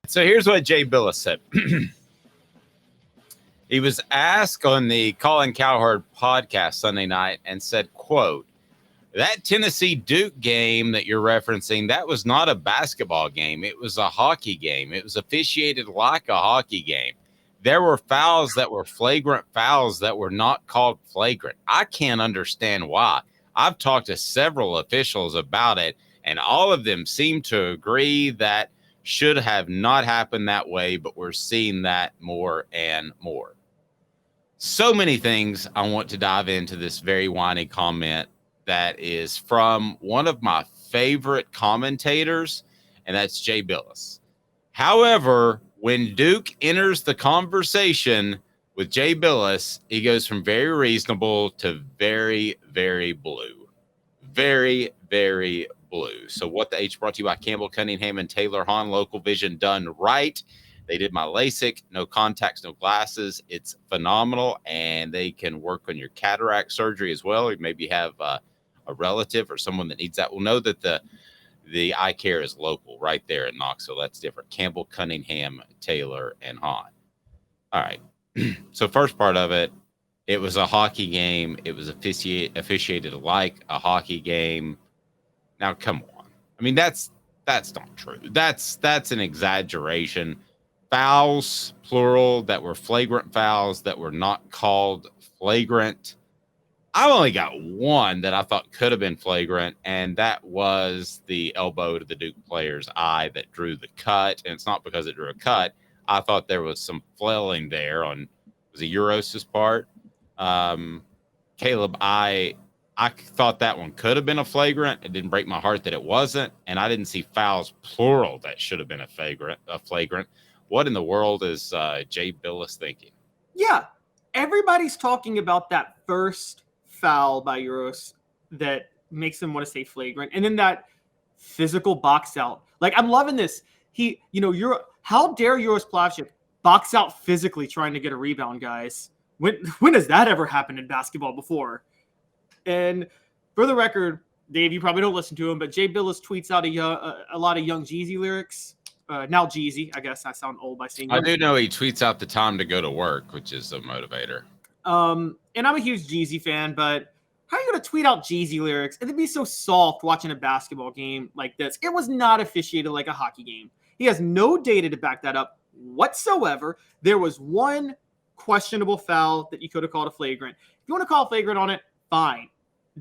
So here's what Jay Bilas said. He was asked on the Colin Cowherd podcast Sunday night and said, quote, that Tennessee Duke game that you're referencing, that was not a basketball game. It was a hockey game. It was officiated like a hockey game. There were fouls that were flagrant fouls that were not called flagrant. I can't understand why. I've talked to several officials about it, and all of them seem to agree that should have not happened that way, but we're seeing that more and more. So many things I want to dive into this very whiny comment that is from one of my favorite commentators, and that's Jay Bilas. However, when Duke enters the conversation with Jay Bilas, he goes from very reasonable to very, very blue. Very, very blue. So What the H brought to you by Campbell Cunningham and Taylor Hahn, Local Vision done right. They did my LASIK, no contacts, no glasses. It's phenomenal, and they can work on your cataract surgery as well. Or maybe have a relative or someone that needs that. Will know that the eye care is local right there in Knoxville. That's different. Campbell, Cunningham, Taylor, and Hahn. All right. So first part of it, it was a hockey game. It was officiated like a hockey game. Now, come on. I mean, that's not true. That's an exaggeration. Fouls, plural, that were flagrant fouls that were not called flagrant. I only got one that I thought could have been flagrant, and that was the elbow to the Duke player's eye that drew the cut. And it's not because it drew a cut. I thought there was some flailing there on was it Euros' part. Caleb, I thought that one could have been a flagrant. It didn't break my heart that it wasn't, and I didn't see fouls plural that should have been a flagrant. What in the world is Jay Bilas thinking? Yeah, everybody's talking about that first foul by Euros that makes them want to say flagrant, and then that physical box out. Like, I'm loving this. How dare Euros Plavsic box out physically trying to get a rebound, guys? When has that ever happened in basketball before? And for the record, Dave, you probably don't listen to him, but Jay Bilas tweets out a lot of Young Jeezy lyrics. Now Jeezy, I guess I sound old by saying. I do know he tweets out the time to go to work, which is a motivator. And I'm a huge Jeezy fan, but how are you going to tweet out Jeezy lyrics and then be so soft watching a basketball game like this? It was not officiated like a hockey game. He has no data to back that up whatsoever. There was one questionable foul that you could have called a flagrant. If you want to call a flagrant on it, fine.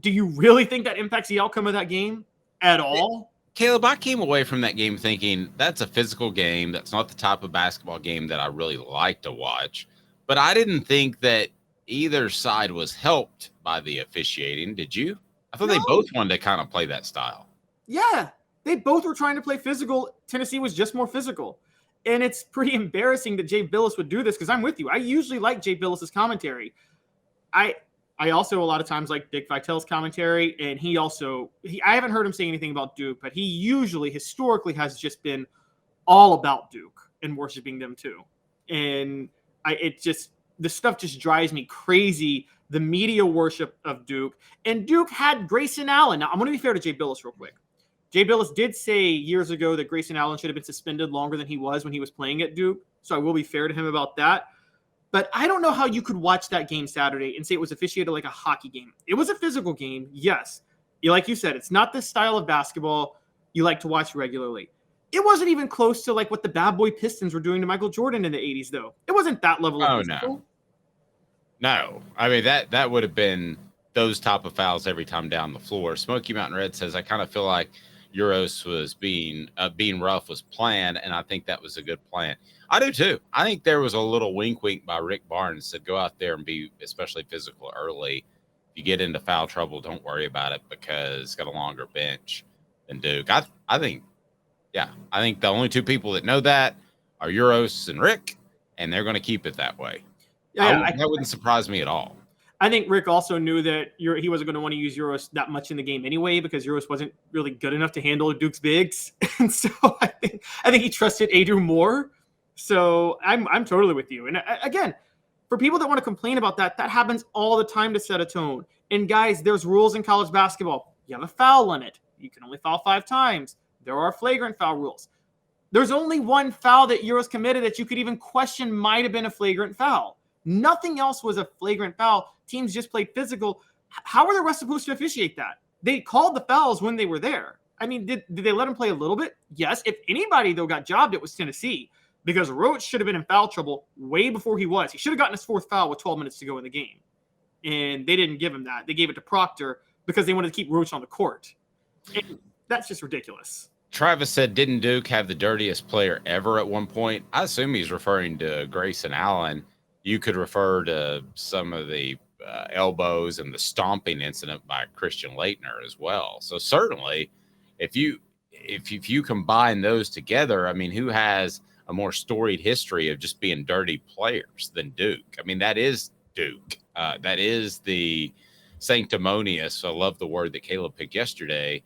Do you really think that impacts the outcome of that game at all? Caleb, I came away from that game thinking that's a physical game. That's not the type of basketball game that I really like to watch. But I didn't think that either side was helped by the officiating. Did you? I thought they both wanted to kind of play that style. Yeah, they both were trying to play physical. Tennessee was just more physical. And it's pretty embarrassing that Jay Bilas would do this because I'm with you. I usually like Jay Bilas' commentary. I also a lot of times like Dick Vitale's commentary, and I haven't heard him say anything about Duke, but he usually historically has just been all about Duke and worshiping them too. And the stuff just drives me crazy. The media worship of Duke, and Duke had Grayson Allen. Now I'm going to be fair to Jay Bilas real quick. Jay Bilas did say years ago that Grayson Allen should have been suspended longer than he was when he was playing at Duke. So I will be fair to him about that. But I don't know how you could watch that game Saturday and say it was officiated like a hockey game. It was a physical game, yes. Like you said, it's not the style of basketball you like to watch regularly. It wasn't even close to like what the bad boy Pistons were doing to Michael Jordan in the 80s, though. It wasn't that level of physical. No. I mean, that would have been those type of fouls every time down the floor. Smoky Mountain Red says, I kind of feel like Euros was being rough was planned, and I think that was a good plan. I do too. I think there was a little wink by Rick Barnes, said go out there and be especially physical early. If you get into foul trouble, don't worry about it because it's got a longer bench than Duke. I think the only two people that know that are Euros and Rick, and they're going to keep it that way. That wouldn't surprise me at all. I think Rick also knew that he wasn't going to want to use Euros that much in the game anyway because Euros wasn't really good enough to handle Duke's bigs, and so I think he trusted Adrian more. So I'm totally with you. And again, for people that want to complain about that happens all the time to set a tone. And guys, there's rules in college basketball. You have a foul limit. You can only foul 5 times. There are flagrant foul rules. There's only one foul that Euros committed that you could even question might have been a flagrant foul. Nothing else was a flagrant foul. Teams just played physical. How are the refs supposed to officiate that? They called the fouls when they were there. I mean, did they let him play a little bit? Yes. If anybody, though, got jobbed, it was Tennessee, because Roach should have been in foul trouble way before he was. He should have gotten his 4th foul with 12 minutes to go in the game. And they didn't give him that. They gave it to Proctor because they wanted to keep Roach on the court. And that's just ridiculous. Travis said, didn't Duke have the dirtiest player ever at one point? I assume he's referring to Grayson Allen. You could refer to some of the elbows and the stomping incident by Christian Laettner as well. So certainly, if you combine those together, I mean, who has a more storied history of just being dirty players than Duke? I mean, that is Duke. That is the sanctimonious, I love the word that Caleb picked yesterday,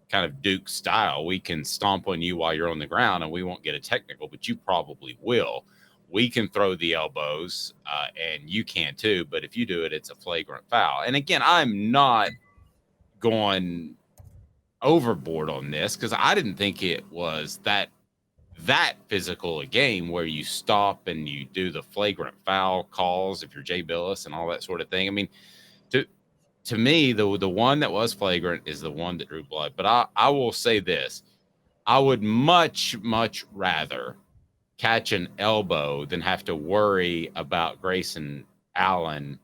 kind of Duke style. We can stomp on you while you're on the ground and we won't get a technical, but you probably will. We can throw the elbows and you can too, but if you do it, it's a flagrant foul. And again, I'm not going overboard on this because I didn't think it was that physical a game where you stop and you do the flagrant foul calls if you're Jay Bilas and all that sort of thing. I mean, to me, the one that was flagrant is the one that drew blood. But I will say this. I would much, much rather catch an elbow than have to worry about Grayson Allen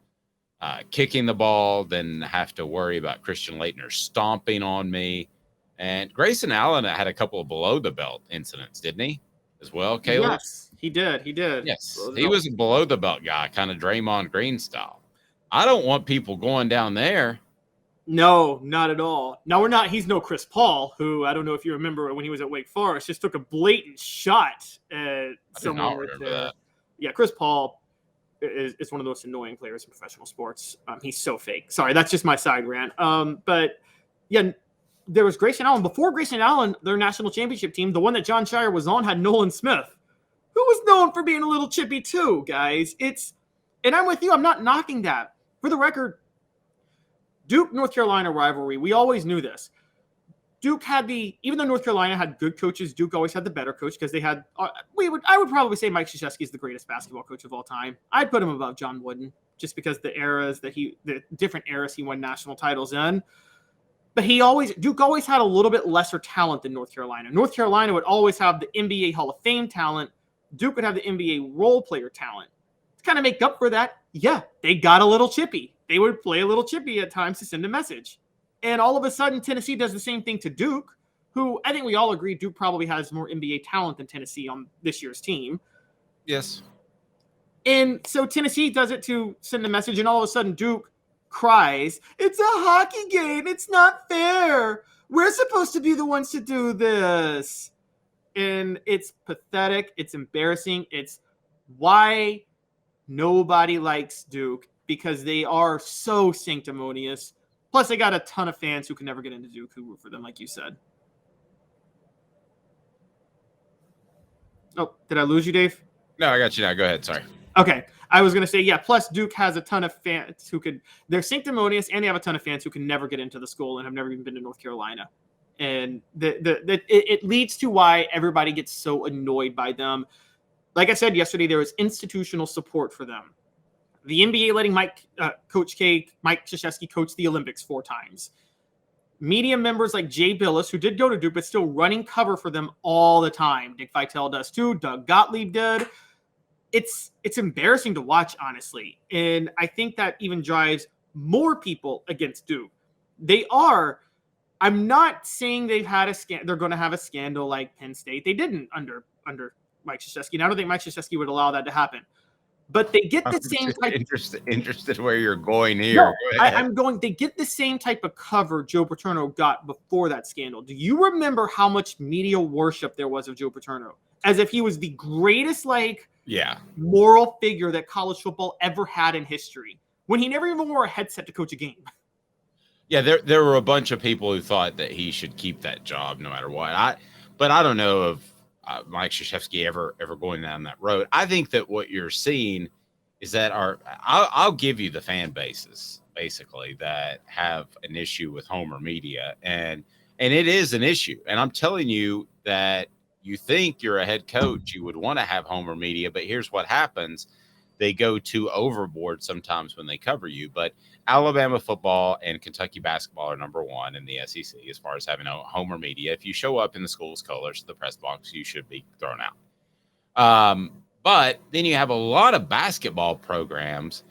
kicking the ball, than have to worry about Christian Laettner stomping on me. And Grayson Allen had a couple of below-the-belt incidents, didn't he, as well, Caleb? Yes, he did. Yes, he was a below-the-belt guy, kind of Draymond Green style. I don't want people going down there. No, not at all. Now, he's no Chris Paul, who I don't know if you remember when he was at Wake Forest, just took a blatant shot at someone. Yeah, Chris Paul is one of the most annoying players in professional sports. He's so fake. Sorry, that's just my side rant. But yeah, there was Grayson Allen. Before Grayson Allen, their national championship team, the one that John Shire was on, had Nolan Smith, who was known for being a little chippy too, guys. And I'm with you. I'm not knocking that. For the record, Duke-North Carolina rivalry, we always knew this. Duke had even though North Carolina had good coaches, Duke always had the better coach because they had, I would probably say Mike Krzyzewski is the greatest basketball coach of all time. I'd put him above John Wooden just because the different eras he won national titles in. But Duke always had a little bit lesser talent than North Carolina. North Carolina would always have the NBA Hall of Fame talent. Duke would have the NBA role player talent. To kind of make up for that, yeah, they got a little chippy. They would play a little chippy at times to send a message. And all of a sudden, Tennessee does the same thing to Duke, who I think we all agree Duke probably has more NBA talent than Tennessee on this year's team. Yes. And so Tennessee does it to send a message, and all of a sudden Duke cries, "It's a hockey game. It's not fair. We're supposed to be the ones to do this." And it's pathetic. It's embarrassing. It's why nobody likes Duke, because they are so sanctimonious. Plus, they got a ton of fans who can never get into Duke who root for them, like you said. Oh, did I lose you, Dave? No, I got you now. Go ahead. Sorry. Okay. I was going to say, yeah, plus Duke has a ton of fans they're sanctimonious, and they have a ton of fans who can never get into the school and have never even been to North Carolina. And it leads to why everybody gets so annoyed by them. Like I said yesterday, there was institutional support for them. The NBA letting Mike Krzyzewski coach the Olympics 4 times. Media members like Jay Bilas, who did go to Duke, but still running cover for them all the time. Dick Vitale does too. Doug Gottlieb did. It's embarrassing to watch, honestly. And I think that even drives more people against Duke. I'm not saying they're going to have a scandal like Penn State. They didn't under Mike Krzyzewski. And I don't think Mike Krzyzewski would allow that to happen. But they get the same type. Interested where you're going here. No, they get the same type of cover Joe Paterno got before that scandal. Do you remember how much media worship there was of Joe Paterno? As if he was the greatest, moral figure that college football ever had in history, when he never even wore a headset to coach a game. Yeah, there were a bunch of people who thought that he should keep that job no matter what. But I don't know if Mike Krzyzewski ever going down that road. I think that what you're seeing is that I'll give you the fan bases basically that have an issue with Homer media, and it is an issue. And I'm telling you that you think you're a head coach, you would want to have homer media, but here's what happens. They go too overboard sometimes when they cover you. But Alabama football and Kentucky basketball are number one in the SEC as far as having a homer media. If you show up in the school's colors, the press box, you should be thrown out. But then you have a lot of basketball programs,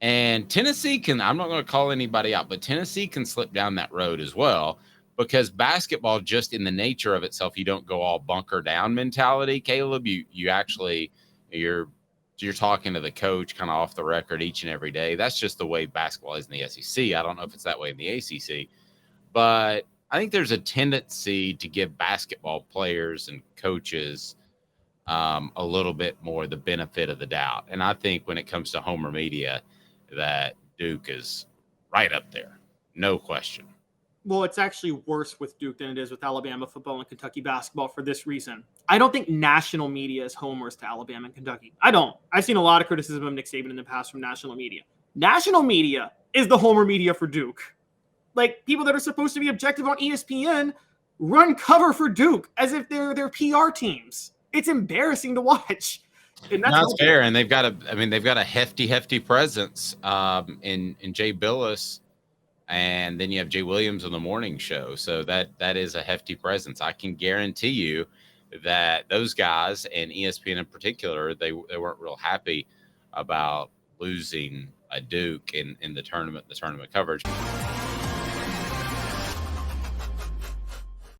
and Tennessee can, I'm not going to call anybody out, but Tennessee can slip down that road as well, because basketball, just in the nature of itself, you don't go all bunker down mentality, Caleb. You actually, you're talking to the coach kind of off the record each and every day. That's just the way basketball is in the SEC. I don't know if it's that way in the ACC, but I think there's a tendency to give basketball players and coaches a little bit more the benefit of the doubt. And I think when it comes to homer media, that Duke is right up there. No question. Well, it's actually worse with Duke than it is with Alabama football and Kentucky basketball for this reason. I don't think national media is homers to Alabama and Kentucky. I don't. I've seen a lot of criticism of Nick Saban in the past from national media. National media is the homer media for Duke. Like, people that are supposed to be objective on ESPN run cover for Duke as if they're their PR teams. It's embarrassing to watch. And that's fair. And they've got a hefty presence in Jay Bilas. And then you have Jay Williams on the morning show. So that is a hefty presence. I can guarantee you that those guys, and ESPN in particular, they weren't real happy about losing a Duke in the tournament coverage.